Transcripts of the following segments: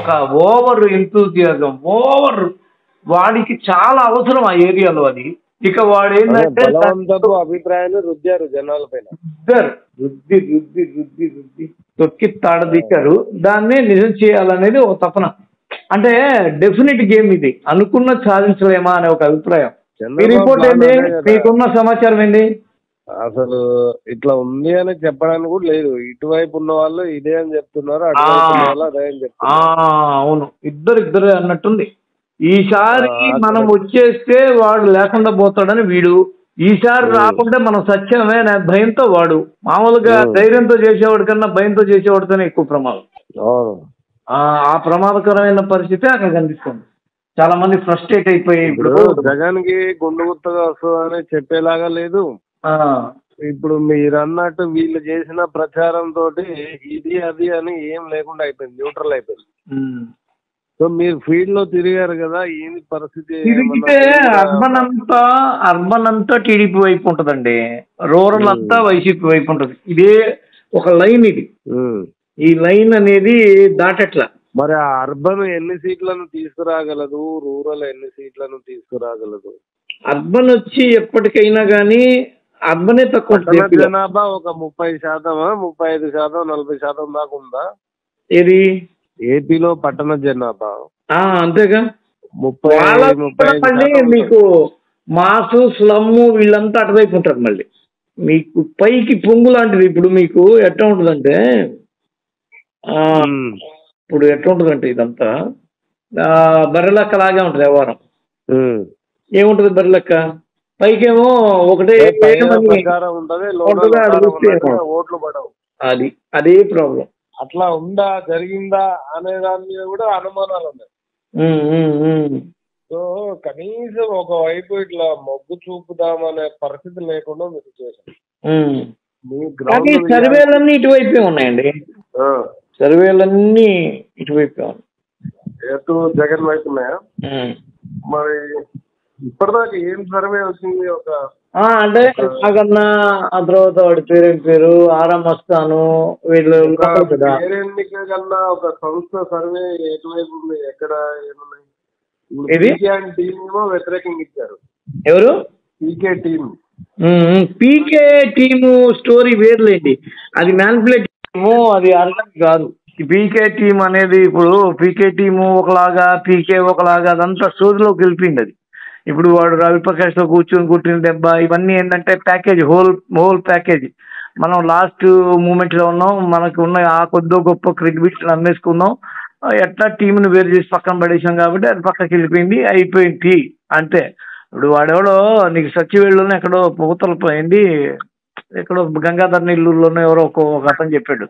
ఒక over enthusiasm, over వాడికి చాలా అవసరం ఆ ఏరియాలో అది. ఇక వాడు ఏంటంటే బలవంతపు అభిప్రాయాలు రుద్దారు జనాల పైన. రుద్ది రుద్ది రుద్ది రుద్ది తొక్కి తాడదీశారు. దాన్నే నిజం చేయాలనేది ఒక తపన. అంటే డెఫినెట్ గేమ్ ఇది, అనుకున్నది సాధించలేమా అనే ఒక అభిప్రాయం. మీ రిపోర్ట్ ఏంటి? మీకున్న సమాచారం ఏంటి? అసలు ఇట్లా ఉంది అని చెప్పడానికి కూడా లేదు. ఇటువైపు ఉన్న వాళ్ళు ఇదే అని చెప్తున్నారు, అటువైపు ఉన్న వాళ్ళు అదే అని చెప్తున్నారు. అవును, ఇద్దరు అన్నట్టుంది. ఈసారి మనం వచ్చేస్తే వాడు లేకుండా పోతాడని వీడు, ఈసారి రాకుంటే మనం సత్యమే అనే భయంతో వాడు. మామూలుగా ధైర్యంతో చేసేవాడి కన్నా భయంతో చేసేవాడితోనే ఎక్కువ ప్రమాదం. ఆ ప్రమాదకరమైన పరిస్థితి అక్కడ కనిపిస్తుంది. చాలా మంది ఫ్రస్ట్రేట్ అయిపోయి ఇప్పుడు జగన్ కి గుండు గుర్తుగా వస్తుందని చెప్పేలాగా లేదు. ఇప్పుడు మీరు అన్నట్టు వీళ్ళు చేసిన ప్రచారం తోటి ఇది అది అని ఏం లేకుండా అయిపోయింది, న్యూట్రల్ అయిపోయింది. సో మీరు ఫీల్డ్ లో తిరిగారు కదా, ఏంది పరిస్థితి? తిరిగితే అర్బన్ అంతా టీడీపీ వైపు ఉంటదండి, రూరల్ అంతా వైసీపీ వైపు ఉంటది. ఇదే ఒక లైన్ ఇది. ఈ లైన్ అనేది దాటట్లా. మరి ఆ అర్బన్ ఎన్ని సీట్లను తీసుకురాగలదు, రూరల్ ఎన్ని సీట్లను తీసుకురాగలదు? అర్బన్ వచ్చి ఎప్పటికైనా కానీ అర్బనే తక్కువ. జనాభా ఒక 30%, 35%, 40% దాకా ఉందా? ఏది ఏపీలో పట్టణ జనాభా అంతేగా. 30 మీకు మాసు స్లమ్ వీళ్ళంతా అటువైపు ఉంటారు. మళ్ళీ మీకు పైకి పొంగు లాంటిది. ఇప్పుడు మీకు ఎట్లా ఉంటుందంటే, ఇప్పుడు ఎట్లా ఉంటుందంటే ఇదంతా బర్రెలెక్క లాగే ఉంటుంది వ్యవహారం. ఏముంటది బర్రెలెక్క? పైకేమో ఒకటే అది అదే ప్రాబ్లం. అట్లా ఉందా, జరిగిందా అనే దాని మీద కూడా అనుమానాలు ఉన్నాయి. సో కనీసం ఒకవైపు ఇట్లా మొగ్గు చూపుదామనే పరిస్థితి లేకుండా మీరు చేశారు. సర్వేలన్నీ ఇటువైపే ఉన్నాయండి. సర్వేలన్నీ ఇటువైపే ఉన్నాయి. జగన్ వైపు ఉన్నాయా? మరి ఇప్పటిదాకా ఏం సర్వే వచ్చింది? అంటే నాకన్నా ఆ తర్వాత వాడి పేరు ఆరామస్తాను వీళ్ళు కన్నా ఒక సంస్థ సర్వే ఎటువైపు ఉంది, ఎక్కడ ఏమున్నాయి? టీమ్ ఏమో వ్యతిరేకంగా ఇచ్చారు. ఎవరు? పీకే టీమ్. పీకే టీము స్టోరీ వేర్లేండి, అది మ్యానిపులేట్ టీము, అది అర్థం కాదు. పీకే టీం అనేది ఇప్పుడు పీకే టీము ఒకలాగా, పీకే ఒకలాగా, అదంతా స్టోరీలోకి వెళ్ళిపోయింది అది. ఇప్పుడు వాడు రవిప్రకాష్తో కూర్చొని కుట్టిన దెబ్బ ఇవన్నీ ఏంటంటే ప్యాకేజ్, హోల్ ప్యాకేజ్. మనం లాస్ట్ మూమెంట్లో ఉన్నాం, మనకు ఉన్న ఆ కొద్దో గొప్ప క్రెడిబిలిటీని అమ్మేసుకున్నాం, ఎట్లా టీంని వేరు చేసి పక్కన పడేసాం కాబట్టి అది పక్కకి వెళ్ళిపోయింది, అయిపోయింది అంతే. ఇప్పుడు వాడెవడో నీకు సచివేళ్ళలోనే ఎక్కడో పూతలు పోయింది, ఎక్కడో గంగాధర్ నెల్లూరులోనే ఎవరో ఒక అతను చెప్పాడు,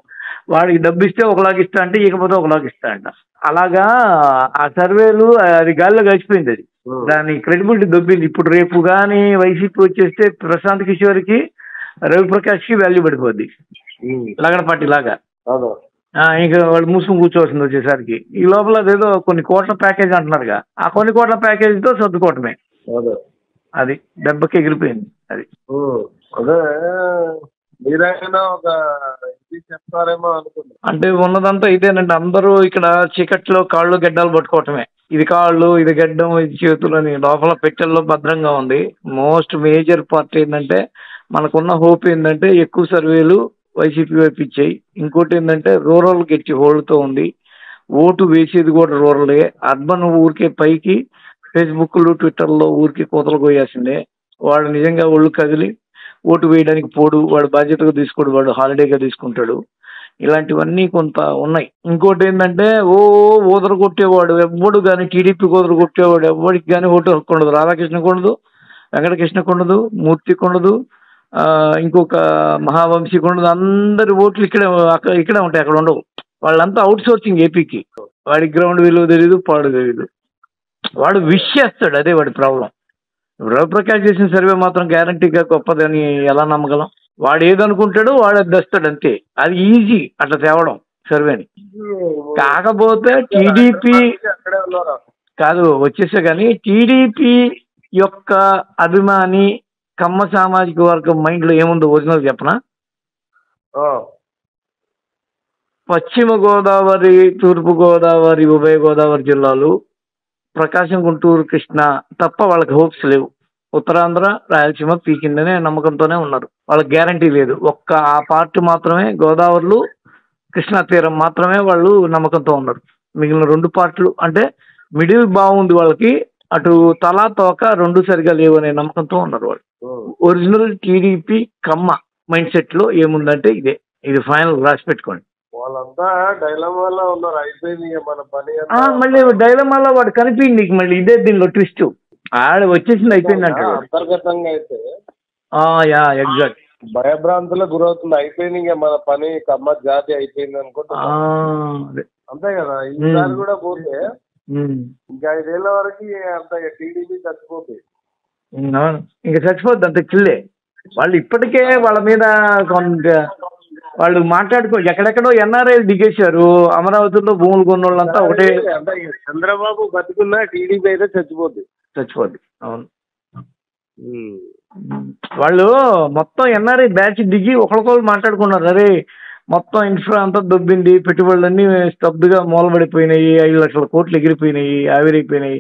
వాడికి డబ్బు ఇస్తే ఒకలాగా ఇస్తా అంటే ఇకపోతే ఒకలాగా ఇస్తా అంట. అలాగా ఆ సర్వేలు అది గాలిలో గడిచిపోయింది. అది దాని క్రెడిబిలిటీ దొబ్బింది. ఇప్పుడు రేపు కానీ వైసీపీ వచ్చేస్తే ప్రశాంత్ కిషోర్కి, రవిప్రకాష్కి వాల్యూ పడిపోద్ది, లగడపాటి లాగా. ఇంకా వాళ్ళు మూసుకుని కూర్చోవలసింది వచ్చేసరికి. ఈ లోపల అదేదో కొన్ని కోట్ల ప్యాకేజ్ అంటున్నారుగా, ఆ కొన్ని కోట్ల ప్యాకేజీతో సర్దుకోవటమే. అది దెబ్బకి ఎగిరిపోయింది. అది అంటే ఉన్నదంతా ఇదేనండి. అందరూ ఇక్కడ చీకట్లో కాళ్ళు గెడ్డలు పట్టుకోవటమే. ఇది కాళ్ళు, ఇది గెడ్డం, ఇది చేతులు అని లోపల పెట్టెల్లో భద్రంగా ఉంది. మోస్ట్ మేజర్ పార్ట్ ఏంటంటే, మనకున్న హోప్ ఏంటంటే ఎక్కువ సర్వేలు వైసీపీ వైపు ఇచ్చాయి. ఇంకోటి ఏంటంటే రూరల్ గట్టి హోల్డ్తో ఉంది. ఓటు వేసేది కూడా రూరలే. అర్బన్ ఊరికే పైకి ఫేస్బుక్లు, ట్విట్టర్లో ఊరికి కోతలు కోయాల్సిందే. వాడు నిజంగా ఒళ్ళు కదిలి ఓటు వేయడానికి పోడు, వాడు బాధ్యతగా తీసుకోడు, వాడు హాలిడేగా తీసుకుంటాడు. ఇలాంటివన్నీ కొంత ఉన్నాయి. ఇంకోటి ఏంటంటే ఓదరు కొట్టేవాడు ఎవ్వడు కానీ, టీడీపీ ఓదరు కొట్టేవాడు ఎవ్వడికి కానీ ఓటు హక్కు ఉండదు. రాధాకృష్ణకు ఉండదు, వెంకటకృష్ణకు ఉండదు, మూర్తికి ఉండదు, ఇంకొక మహావంశీకి ఉండదు. అందరి ఓట్లు ఇక్కడే ఉంటాయి, అక్కడ ఉండవు. వాళ్ళంతా అవుట్ సోర్సింగ్ ఏపీకి. వాడి గ్రౌండ్ విలువ తెలీదు, పాడు తెలీదు. వాడు విష్ చేస్తాడు, అదే వాడి ప్రాబ్లం. రవిప్రకాష్ చేసిన సర్వే మాత్రం గ్యారంటీగా గొప్పదని ఎలా నమ్మగలం? వాడు ఏదనుకుంటాడో వాడు అది తెస్తాడు అంతే. అది ఈజీ అట్లా తేవడం సర్వేని. కాకపోతే టీడీపీ కాదు వచ్చేసే కానీ, టీడీపీ యొక్క అభిమాని కమ్మ సామాజిక వర్గం మైండ్లో ఏముందో ఒరిజినల్ చెప్పనా? పశ్చిమ గోదావరి, తూర్పు గోదావరి, ఉభయ గోదావరి జిల్లాలు, ప్రకాశం, గుంటూరు, కృష్ణా తప్ప వాళ్ళకి హోప్స్ లేవు. ఉత్తరాంధ్ర, రాయలసీమ పీకిందనే నమ్మకంతోనే ఉన్నారు. వాళ్ళకి గ్యారంటీ లేదు. ఒక్క ఆ పార్ట్ మాత్రమే, గోదావరిలో కృష్ణా తీరం మాత్రమే వాళ్ళు నమ్మకంతో ఉన్నారు. మిగిలిన 2 పార్ట్లు అంటే మిడిల్ బాగుంది వాళ్ళకి, అటు తలా తోక 2 సరిగా లేవు అనే నమ్మకంతో ఉన్నారు వాళ్ళు. ఒరిజినల్ టీడీపీ కమ్మ మైండ్ సెట్ లో ఏముందంటే ఇదే. ఇది ఫైనల్ రాసి పెట్టుకోండి. వాళ్ళంతా డైలమాలో ఉన్నారు. అయిపోయింది మన పని. మళ్ళీ డైలమాలో వాడు కనిపించింది నీకు. మళ్ళీ ఇదే దీనిలో ట్విస్ట్. ఆడ వచ్చేసింది, అయిపోయింది అంటే అంతర్గతంగా అయితే యా ఎగ్జాక్ట్ భయభ్రాంతులకు గురవుతుంది. అయిపోయింది ఇంకా మన పని, కమ్మ జాతి అయిపోయింది అనుకుంటా. అంతే కదా. ఈసారి కూడా పోతే ఇంకా 5 ఏళ్ల వరకు అంత టీడీపీ చచ్చిపోతుంది. ఇంకా చచ్చిపోద్ది అంత చిల్లే. వాళ్ళు ఇప్పటికే వాళ్ళ మీద వాళ్ళు మాట్లాడుకో, ఎక్కడెక్కడో ఎన్ఆర్ఐ దిగేశారు. అమరావతిలో భూములు కొన్నోళ్ళంతా ఒకటే. చంద్రబాబు బతుకున్నా టీడీపీ అయితే చచ్చిపోద్ది. అవును. వాళ్ళు మొత్తం ఎన్ఆర్ఐ బ్యాచ్ దిగి ఒకరికొకరు మాట్లాడుకున్నారు. అరే మొత్తం ఇన్ఫ్రా అంతా దొబ్బింది, పెట్టుబడులన్నీ స్తబ్దుగా మూలబడిపోయినాయి, 5 లక్షల కోట్లు ఎగిరిపోయినాయి, ఆవిరైపోయినాయి,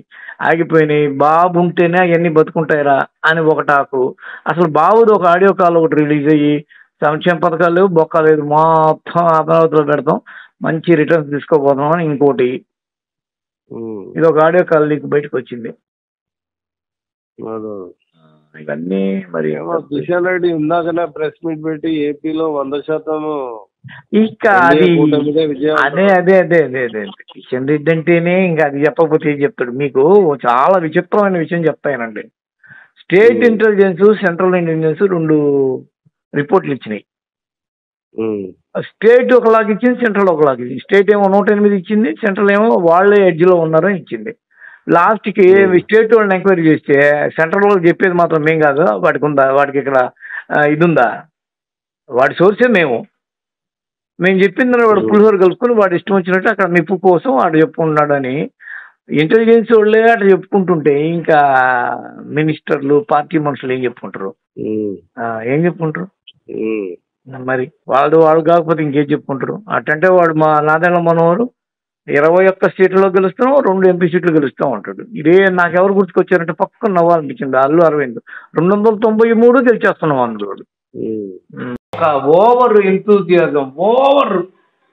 ఆగిపోయినాయి. బాబు ఉంటేనే అవన్నీ బతుకుంటాయిరా అని ఒక టాకు. అసలు బాబుది ఒక ఆడియో కాల్ ఒకటి రిలీజ్ అయ్యి, సంక్షేమ పథకాలు లేవు, బొక్క లేదు, మొత్తం అమరావతిలో పెడతాం, మంచి రిటర్న్స్ తీసుకోపోతాం అని ఇంకోటి. ఇది ఒక ఆడియో కాల్ నీకు బయటకు వచ్చింది. ఇవన్నీ మరి కిషన్ రెడ్డి ఇందాకనే ప్రెస్ మీట్ పెట్టి ఏపీలో 100% ఇంకా అది అదే అదే అదే అదే అదే కిషన్ రెడ్డి అంటేనే ఇంకా అది చెప్పకపోతే ఏం చెప్తాడు. మీకు చాలా విచిత్రమైన విషయం చెప్తానండి. స్టేట్ ఇంటెలిజెన్స్, సెంట్రల్ ఇంటెలిజెన్స్ 2 రిపోర్ట్లు ఇచ్చినాయి. స్టేట్ ఒకలాగా ఇచ్చింది, సెంట్రల్ ఒకలాగా ఇచ్చింది. స్టేట్ ఏమో 108 ఇచ్చింది, సెంట్రల్ ఏమో వాళ్ళే ఎడ్జ్లో ఉన్నారని ఇచ్చింది. లాస్ట్కి స్టేట్ వాళ్ళని ఎంక్వైరీ చేస్తే సెంట్రల్ వాళ్ళు చెప్పేది మాత్రం మేం కాదు, వాడికి ఉందా, వాడికి ఇక్కడ ఇది ఉందా, వాడి సోర్సే మేము చెప్పిందని వాడు పులిహోర కలుపుకొని వాడు ఇష్టం వచ్చినట్టు అక్కడ నిప్పు కోసం వాడు చెప్పుకుంటున్నాడని ఇంటెలిజెన్స్ వాళ్ళే అట్లా చెప్పుకుంటుంటే ఇంకా మినిస్టర్లు, పార్టీ మనుషులు ఏం చెప్పుకుంటారు? మరి వాళ్ళు కాకపోతే ఇంకేం చెప్పుకుంటారు? అట్టంటే వాడు మా నాదెండ్ల మనోహరు 21 సీట్లలో గెలుస్తాం, 2 ఎంపీ సీట్లు గెలుస్తాం అంటాడు. ఇదే నాకెవరు గుర్తుకొచ్చారంటే పక్కన నవ్వాలనిపించింది. అల్లు అరవింద్ 293 గెలిచేస్తున్నాం అందులో. ఒక ఓవర్ ఎంతూజియాజం,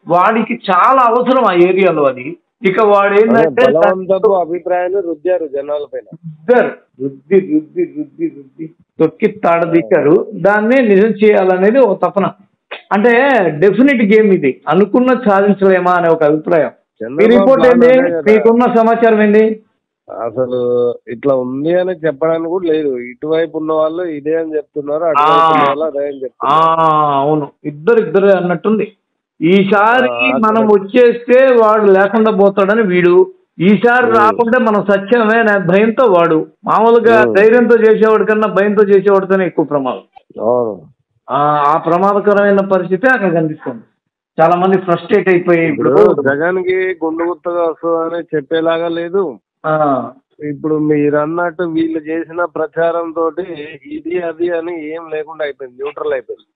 వాడికి చాలా అవసరం ఆ ఏరియాలో అది. ఇక వాడు ఏంటంటే అభిప్రాయాలు రుద్దారు జనాల పైన, రుద్ది రుద్ది రుద్ది రుద్ది తొక్కి తాడదిక్కారు. దాన్నే నిజం చేయాలనేది ఒక తపన. అంటే డెఫినెట్ గేమ్ ఇది. అనుకున్నది సాధించలేమా అనే ఒక అభిప్రాయం. మీ రిపోర్ట్ ఏంటి? మీకున్న సమాచారం ఏంటి? అసలు ఇట్లా ఉంది అని చెప్పడానికి కూడా లేదు. ఇటువైపు ఉన్న వాళ్ళు ఇదే అని చెప్తున్నారు, అదే అని చెప్తున్నారు. అవును, ఇద్దరు అన్నట్టుంది. ఈసారి మనం వచ్చేస్తే వాడు లేకుండా పోతాడని వీడు, ఈసారి రాకుంటే మనం సత్యమే అనే భయంతో వాడు. మామూలుగా ధైర్యంతో చేసేవాడి కన్నా భయంతో చేసేవాడితోనే ఎక్కువ ప్రమాదం. ఆ ప్రమాదకరమైన పరిస్థితి అక్కడ కనిపిస్తుంది. చాలా మంది ఫ్రస్ట్రేట్ అయిపోయి ఇప్పుడు జగన్ కి గుండు గుత్తగా వస్తుందని చెప్పేలాగా లేదు. ఇప్పుడు మీరు అన్నట్టు వీళ్ళు చేసిన ప్రచారం తోటి ఇది అది అని ఏం లేకుండా అయిపోయింది, న్యూట్రల్ అయిపోయింది.